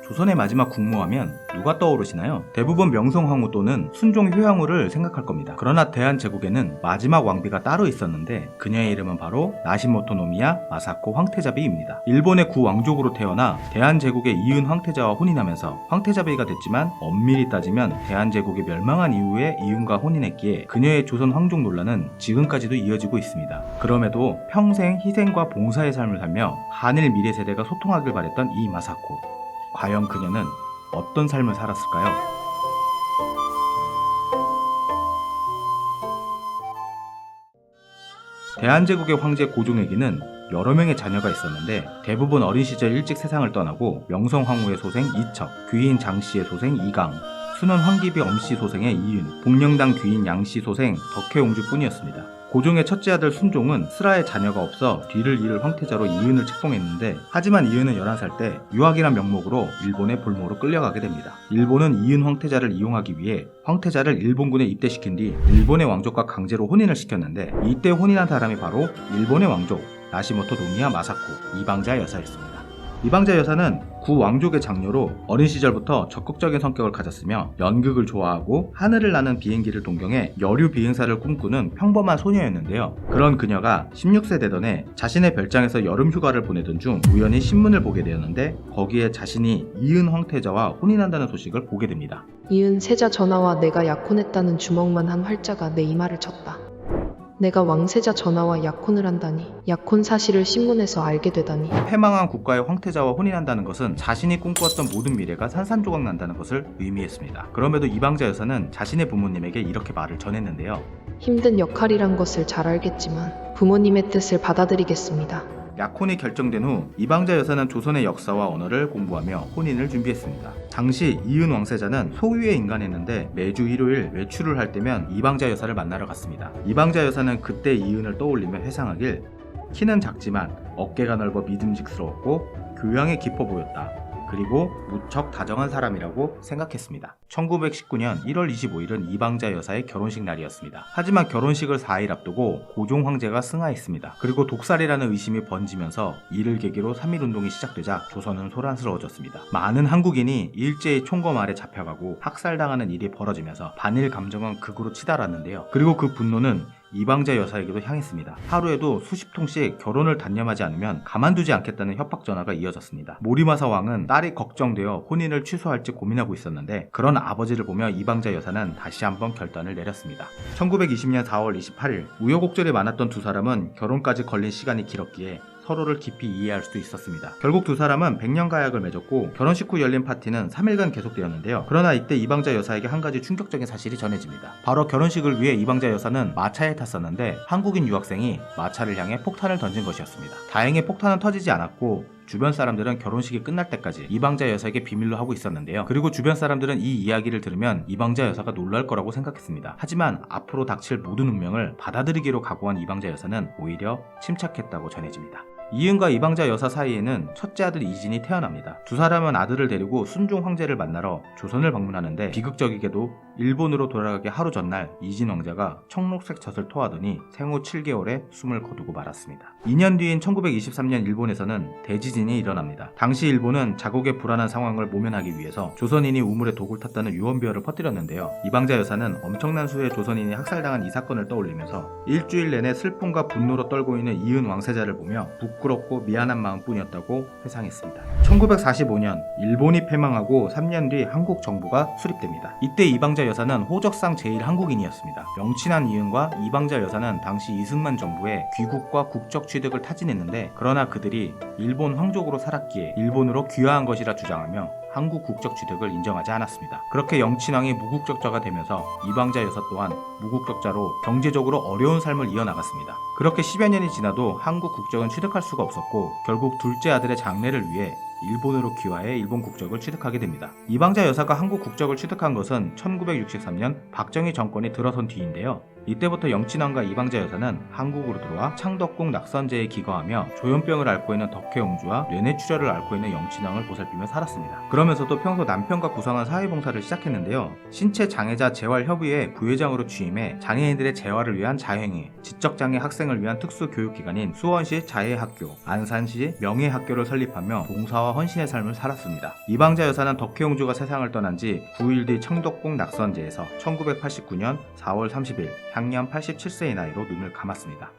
조선의 마지막 국무하면 누가 떠오르시나요? 대부분 명성황후 또는 순종 효양후를 생각할 겁니다. 그러나 대한제국에는 마지막 왕비가 따로 있었는데 그녀의 이름은 바로 나시모토 노미야 마사코 황태자비입니다. 일본의 구왕족으로 태어나 대한제국의 이은 황태자와 혼인하면서 황태자비가 됐지만 엄밀히 따지면 대한제국이 멸망한 이후에 이은과 혼인했기에 그녀의 조선 황족 논란은 지금까지도 이어지고 있습니다. 그럼에도 평생 희생과 봉사의 삶을 살며 한일 미래 세대가 소통하길 바랬던 이 마사코. 과연 그녀는 어떤 삶을 살았을까요? 대한제국의 황제 고종에게는 여러 명의 자녀가 있었는데 대부분 어린 시절 일찍 세상을 떠나고 명성황후의 소생 이척, 귀인 장씨의 소생 이강, 순원 황기비 엄씨 소생의 이윤, 복령당 귀인 양씨 소생 덕혜옹주뿐이었습니다. 고종의 첫째 아들 순종은 슬하에 자녀가 없어 뒤를 이을 황태자로 이은을 책봉했는데 하지만 이은은 11살 때 유학이란 명목으로 일본의 볼모로 끌려가게 됩니다. 일본은 이은 황태자를 이용하기 위해 황태자를 일본군에 입대시킨 뒤 일본의 왕족과 강제로 혼인을 시켰는데 이때 혼인한 사람이 바로 일본의 왕족 나시모토 노미야 마사코 이방자 여사였습니다. 이방자 여사는 구왕족의 장녀로 어린 시절부터 적극적인 성격을 가졌으며 연극을 좋아하고 하늘을 나는 비행기를 동경해 여류 비행사를 꿈꾸는 평범한 소녀였는데요. 그런 그녀가 16세 되던 해 자신의 별장에서 여름 휴가를 보내던 중 우연히 신문을 보게 되었는데 거기에 자신이 이은 황태자와 혼인한다는 소식을 보게 됩니다. 이은 세자 전하와 내가 약혼했다는 주먹만 한 활자가 내 이마를 쳤다. 내가 왕세자 전하와 약혼을 한다니, 약혼 사실을 신문에서 알게 되다니. 패망한 국가의 황태자와 혼인한다는 것은 자신이 꿈꾸었던 모든 미래가 산산조각 난다는 것을 의미했습니다. 그럼에도 이방자 여사는 자신의 부모님에게 이렇게 말을 전했는데요. 힘든 역할이란 것을 잘 알겠지만 부모님의 뜻을 받아들이겠습니다. 약혼이 결정된 후 이방자 여사는 조선의 역사와 언어를 공부하며 혼인을 준비했습니다. 당시 이은 왕세자는 소유의 인간이었는데 매주 일요일 외출을 할 때면 이방자 여사를 만나러 갔습니다. 이방자 여사는 그때 이은을 떠올리며 회상하길 키는 작지만 어깨가 넓어 믿음직스러웠고 교양이 깊어 보였다. 그리고 무척 다정한 사람이라고 생각했습니다. 1919년 1월 25일은 이방자 여사의 결혼식 날이었습니다. 하지만 결혼식을 4일 앞두고 고종 황제가 승하했습니다. 그리고 독살이라는 의심이 번지면서 이를 계기로 3.1운동이 시작되자 조선은 소란스러워졌습니다. 많은 한국인이 일제히 총검 아래 잡혀가고 학살당하는 일이 벌어지면서 반일 감정은 극으로 치달았는데요. 그리고 그 분노는 이방자 여사에게도 향했습니다. 하루에도 수십 통씩 결혼을 단념하지 않으면 가만두지 않겠다는 협박 전화가 이어졌습니다. 모리마사 왕은 딸이 걱정되어 혼인을 취소할지 고민하고 있었는데 그런 아버지를 보며 이방자 여사는 다시 한번 결단을 내렸습니다. 1920년 4월 28일 우여곡절이 많았던 두 사람은 결혼까지 걸린 시간이 길었기에 서로를 깊이 이해할 수 있었습니다. 결국 두 사람은 100년 가약을 맺었고 결혼식 후 열린 파티는 3일간 계속되었는데요. 그러나 이때 이방자 여사에게 한 가지 충격적인 사실이 전해집니다. 바로 결혼식을 위해 이방자 여사는 마차에 탔었는데 한국인 유학생이 마차를 향해 폭탄을 던진 것이었습니다. 다행히 폭탄은 터지지 않았고 주변 사람들은 결혼식이 끝날 때까지 이방자 여사에게 비밀로 하고 있었는데요. 그리고 주변 사람들은 이 이야기를 들으면 이방자 여사가 놀랄 거라고 생각했습니다. 하지만 앞으로 닥칠 모든 운명을 받아들이기로 각오한 이방자 여사는 오히려 침착했다고 전해집니다. 이은과 이방자 여사 사이에는 첫째 아들 이진이 태어납니다. 두 사람은 아들을 데리고 순종 황제를 만나러 조선을 방문하는데 비극적이게도 일본으로 돌아가기 하루 전날 이진 왕자가 청록색 젖을 토하더니 생후 7개월에 숨을 거두고 말았습니다. 2년 뒤인 1923년 일본에서는 대지진이 일어납니다. 당시 일본은 자국의 불안한 상황을 모면하기 위해서 조선인이 우물에 독을 탔다는 유언비어를 퍼뜨렸는데요. 이방자 여사는 엄청난 수의 조선인이 학살당한 이 사건을 떠올리면서 일주일 내내 슬픔과 분노로 떨고 있는 이은 왕세자를 보며 부끄럽고 미안한 마음뿐이었다고 회상했습니다. 1945년 일본이 패망하고 3년 뒤 한국 정부가 수립됩니다. 이때 이방자 여사는 호적상 제1한국인이었습니다. 명친한 이은과 이방자 여사는 당시 이승만 정부의 귀국과 국적 취득을 타진했는데 그러나 그들이 일본 황족으로 살았기에 일본으로 귀화한 것이라 주장하며 한국 국적 취득을 인정하지 않았습니다. 그렇게 영친왕이 무국적자가 되면서 이방자 여사 또한 무국적자로 경제적으로 어려운 삶을 이어나갔습니다. 그렇게 10여 년이 지나도 한국 국적은 취득할 수가 없었고 결국 둘째 아들의 장래를 위해 일본으로 귀화해 일본 국적을 취득하게 됩니다. 이방자 여사가 한국 국적을 취득한 것은 1963년 박정희 정권이 들어선 뒤인데요. 이때부터 영친왕과 이방자 여사는 한국으로 들어와 창덕궁 낙선제에 기거하며 조현병을 앓고 있는 덕혜옹주와 뇌내출혈을 앓고 있는 영친왕을 보살피며 살았습니다. 그러면서도 평소 남편과 구성한 사회봉사를 시작했는데요. 신체 장애자 재활협의회 부회장으로 취임해 장애인들의 재활을 위한 자행위, 지적장애 학생을 위한 특수교육기관인 수원시 자해학교, 안산시 명예학교를 설립하며 봉사와 봉사와 헌신의 삶을 살았습니다. 이방자 여사는 덕혜옹주가 세상을 떠난 지 9일 뒤 청덕궁 낙선제에서 1989년 4월 30일 향년 87세의 나이로 눈을 감았습니다.